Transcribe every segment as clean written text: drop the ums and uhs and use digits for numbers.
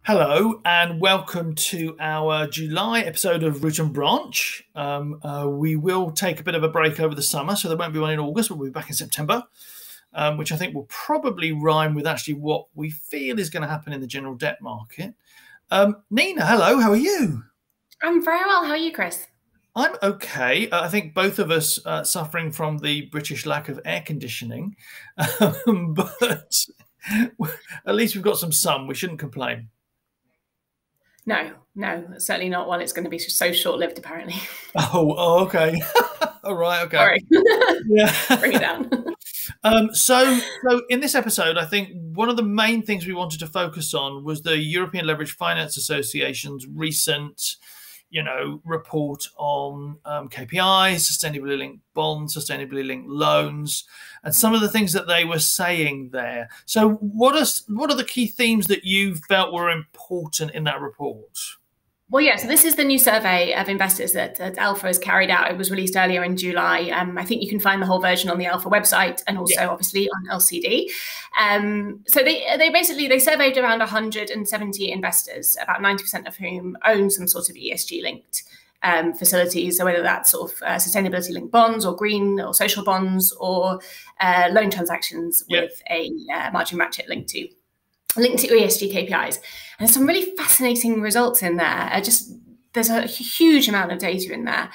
Hello and welcome to our July episode of Root and Branch. We will take a bit of a break over the summer, so there won't be one in August. We'll be back in September, which I think will probably rhyme with actually what we feel is going to happen in the general debt market. Nina, hello, how are you? I'm very well. How are you, Chris? I'm okay. I think both of us suffering from the British lack of air conditioning, but at least we've got some sun. We shouldn't complain. No, certainly not while it's going to be so short-lived, apparently. Oh, okay. All right, okay. Sorry. Yeah. Bring it down. So in this episode, I think one of the main things we wanted to focus on was the European Leveraged Finance Association's recent, report on KPIs, sustainably linked bonds, sustainably linked loans, and some of the things that they were saying there. So what are the key themes that you felt were important in that report? Well, yeah, so this is the new survey of investors that ELFA has carried out. It was released earlier in July. I think you can find the whole version on the ELFA website and also obviously on LCD. So they surveyed around 170 investors, about 90% of whom own some sort of ESG linked facilities. So whether that's sort of sustainability linked bonds or green or social bonds or loan transactions with a margin ratchet linked to ESG KPIs. And there's some really fascinating results in there. There's a huge amount of data in there,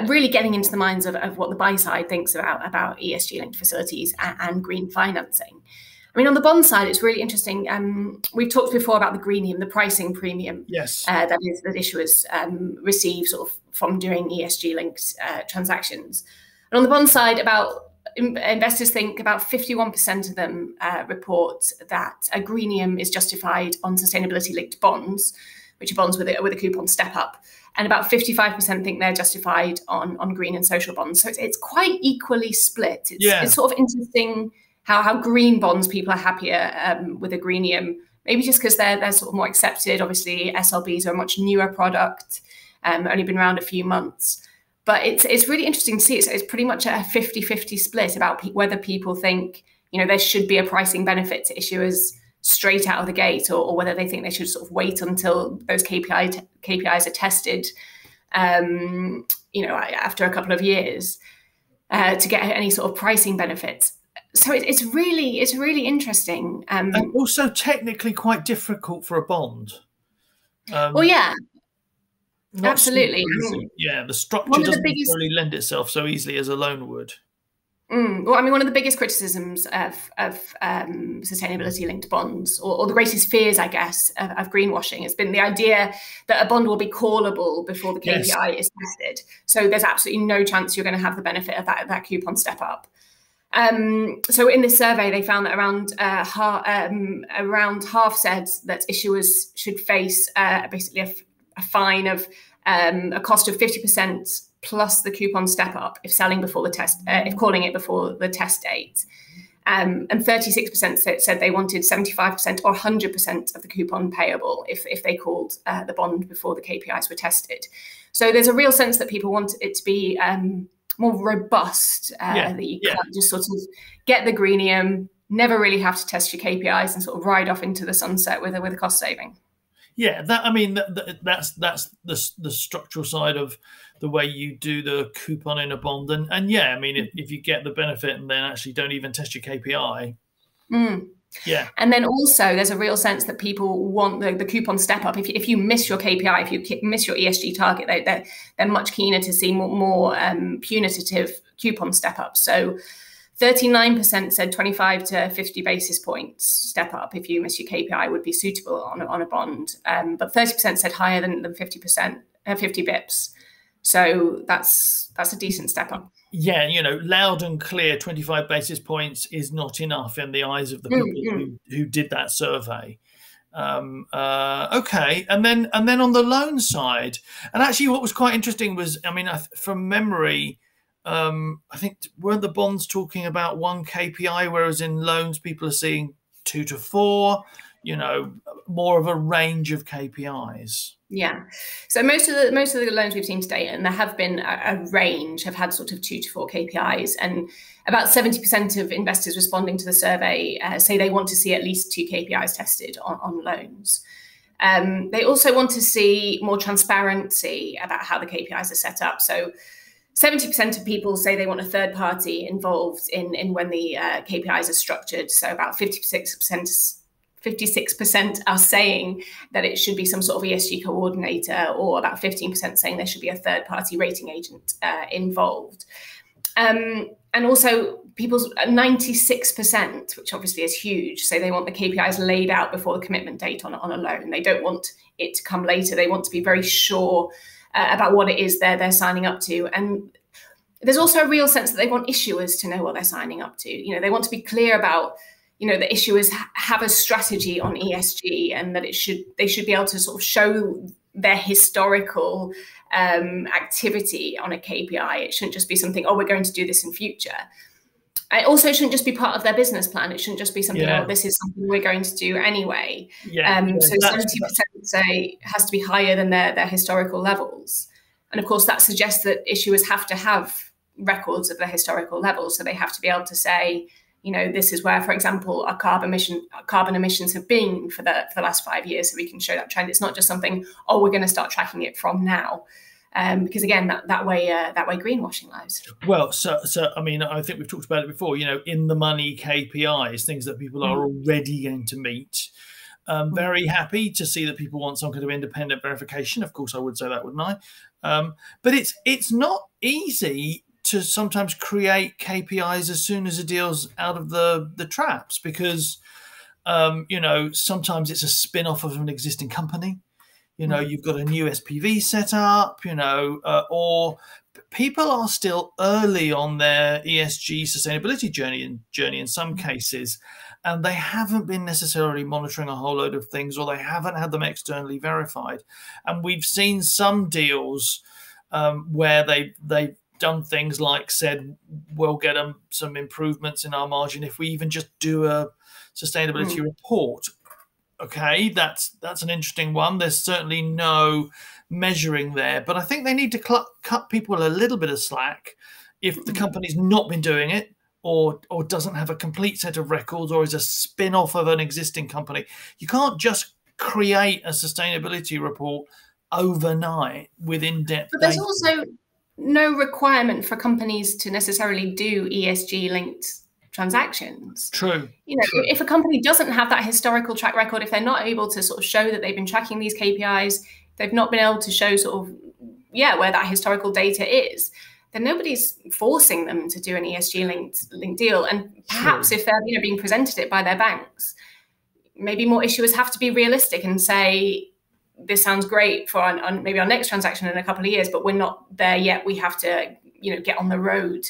really getting into the minds of what the buy side thinks about ESG linked facilities and green financing. I mean, on the bond side, it's really interesting. We've talked before about the Greenium, the pricing premium that issuers receive sort of from doing ESG linked transactions. And on the bond side, investors think about 51% of them report that a Greenium is justified on sustainability-linked bonds, which are bonds with a coupon step-up, and about 55% think they're justified on green and social bonds. So it's quite equally split. It's sort of interesting how green bonds people are happier with a Greenium, maybe just because they're sort of more accepted. Obviously, SLBs are a much newer product, only been around a few months. But it's really interesting to see. It's pretty much a 50-50 split about whether people think, there should be a pricing benefit to issuers straight out of the gate, or whether they think they should sort of wait until those KPIs are tested, after a couple of years to get any sort of pricing benefits. So it's really interesting. And also technically quite difficult for a bond. Well, yeah. Absolutely. The structure doesn't really lend itself so easily as a loan would. Well, I mean, one of the biggest criticisms of sustainability-linked bonds, or the greatest fears, I guess, of greenwashing, has been the idea that a bond will be callable before the KPI is tested. So there's absolutely no chance you're going to have the benefit of that coupon step up. So in this survey, they found that around half said that issuers should face basically a fine of a cost of 50% plus the coupon step up if selling before the test, if calling it before the test date. And 36% said they wanted 75% or 100% of the coupon payable if they called the bond before the KPIs were tested. So there's a real sense that people want it to be more robust, that you can't just sort of get the Greenium, never really have to test your KPIs and sort of ride off into the sunset with a cost saving. Yeah, that's the structural side of the way you do the coupon in a bond, and yeah, I mean if you get the benefit and then actually don't even test your KPI, and then also there's a real sense that people want the coupon step up. If you miss your KPI, if you miss your ESG target, they're much keener to see more punitive coupon step ups. So 39% said 25 to 50 basis points step up if you miss your KPI would be suitable on a bond. But 30% said higher than 50%, 50 bips. So that's a decent step up. Yeah, loud and clear, 25 basis points is not enough in the eyes of the people who did that survey. Okay, and then on the loan side, and actually what was quite interesting was, I mean, from memory, I think weren't the bonds talking about one KPI, whereas in loans people are seeing 2 to 4, more of a range of KPIs. Yeah. So most of the loans we've seen today, and there have been a range, have had sort of 2 to 4 KPIs, and about 70% of investors responding to the survey say they want to see at least 2 KPIs tested on loans. They also want to see more transparency about how the KPIs are set up. So 70% of people say they want a third party involved in when the KPIs are structured. So about 56% are saying that it should be some sort of ESG coordinator, or about 15% saying there should be a third party rating agent involved. And also people's 96%, which obviously is huge, say they want the KPIs laid out before the commitment date on a loan. They don't want it to come later. They want to be very sure about what it is they're signing up to. And there's also a real sense that they want issuers to know what they're signing up to. You know, they want to be clear about, you know, the issuers have a strategy on ESG, and that they should be able to sort of show their historical activity on a KPI. It shouldn't just be something, oh, we're going to do this in future. It also shouldn't just be part of their business plan. It shouldn't just be something, oh, this is something we're going to do anyway. So 70% say has to be higher than their historical levels. And of course, that suggests that issuers have to have records of their historical levels. So they have to be able to say, you know, this is where, for example, our carbon emissions have been for the last 5 years, so we can show that trend. It's not just something, oh, we're going to start tracking it from now. Because again, that way greenwashing lies. Well, so I mean, I think we've talked about it before. You know, in the money KPIs, things that people are already going to meet. Very happy to see that people want some kind of independent verification. Of course, I would say that, wouldn't I? But it's not easy to sometimes create KPIs as soon as a deal's out of the traps, because you know, sometimes it's a spin-off of an existing company. You know, you've got a new SPV set up, you know, or people are still early on their ESG sustainability journey in some cases, and they haven't been necessarily monitoring a whole load of things, or they haven't had them externally verified. And we've seen some deals where they've done things like said, we'll get some improvements in our margin if we even just do a sustainability report. Okay, that's an interesting one. There's certainly no measuring there, but I think they need to cut people a little bit of slack if the company's not been doing it, or doesn't have a complete set of records, or is a spin-off of an existing company. You can't just create a sustainability report overnight with in-depth But there's also no requirement for companies to necessarily do ESG linked transactions. True. You know, if a company doesn't have that historical track record, if they're not able to sort of show that they've been tracking these KPIs, they've not been able to show sort of, where that historical data is, then nobody's forcing them to do an ESG linked deal. And perhaps if they're, you know, being presented it by their banks, maybe more issuers have to be realistic and say, this sounds great for maybe our next transaction in a couple of years, but we're not there yet. We have to, you know, get on the road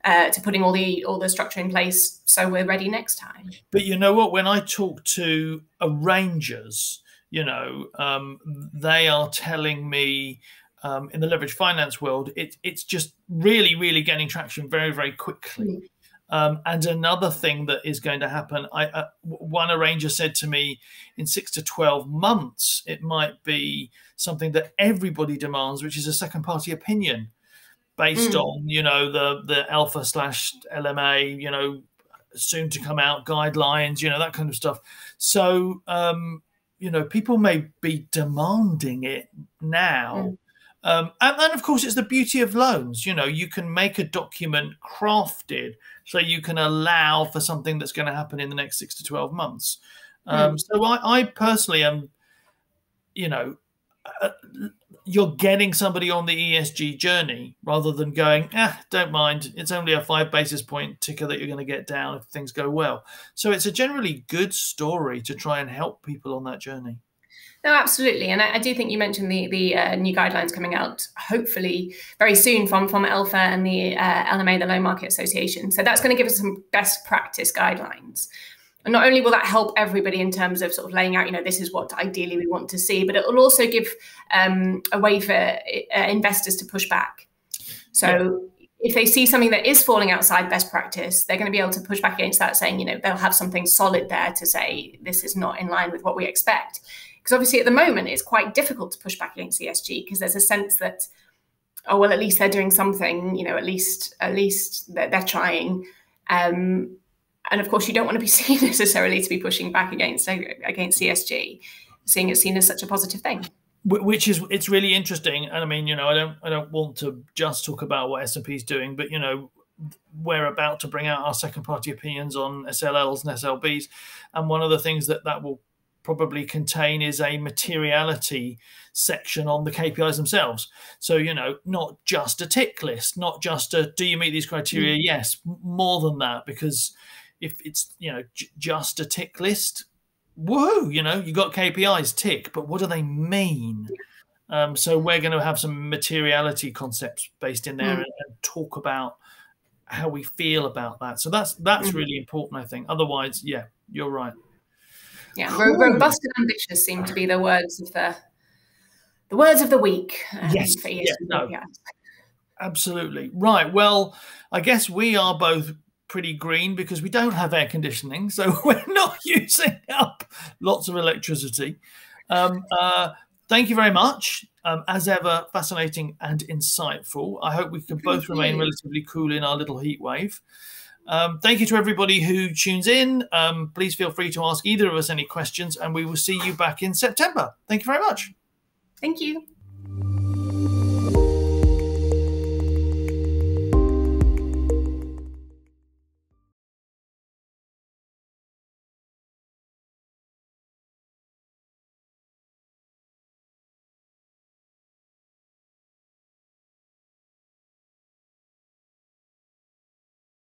to putting all the structure in place so we're ready next time. But you know what? When I talk to arrangers, you know, they are telling me in the leverage finance world, it's just really, really gaining traction very, very quickly. And another thing that is going to happen, one arranger said to me, in 6 to 12 months, it might be something that everybody demands, which is a second party opinion based on, you know, the ELFA/LMA, you know, soon to come out guidelines, you know, that kind of stuff. So, you know, people may be demanding it now. And of course, it's the beauty of loans. You know, you can make a document crafted so you can allow for something that's going to happen in the next 6 to 12 months. So I personally am, you know, you're getting somebody on the ESG journey rather than going, don't mind, it's only a 5 basis point ticker that you're going to get down if things go well. So it's a generally good story to try and help people on that journey. No, absolutely. And I do think you mentioned the new guidelines coming out, hopefully very soon from ELFA and the LMA, the Loan Market Association. So that's going to give us some best practice guidelines. And not only will that help everybody in terms of sort of laying out, you know, this is what ideally we want to see, but it will also give a way for investors to push back. So if they see something that is falling outside best practice, they're going to be able to push back against that, saying, you know, they'll have something solid there to say, this is not in line with what we expect. Because obviously at the moment, it's quite difficult to push back against ESG because there's a sense that, oh, well, at least they're doing something, you know, at least they're trying. And of course, you don't want to be seen necessarily to be pushing back against ESG. seeing it seen as such a positive thing. Which is, it's really interesting. And I mean, you know, I don't want to just talk about what S&P is doing, but, you know, we're about to bring out our second party opinions on SLLs and SLBs. And one of the things that will probably contain is a materiality section on the KPIs themselves. So, you know, not just a tick list, not just a, do you meet these criteria? Yes, more than that, because if it's, you know, just a tick list, whoa, you know, you got KPIs, tick, but what do they mean? So we're going to have some materiality concepts based in there and talk about how we feel about that. So that's really important, I think. Otherwise, yeah, you're right. Yeah, cool. Robust and ambitious seem to be the words of the week. Yes, for ESG. no, absolutely right. Well, I guess we are both pretty green because we don't have air conditioning, so we're not using up lots of electricity. Thank you very much. As ever, fascinating and insightful. I hope we can both remain relatively cool in our little heat wave. Thank you to everybody who tunes in. Please feel free to ask either of us any questions, and we will see you back in September. Thank you very much. Thank you.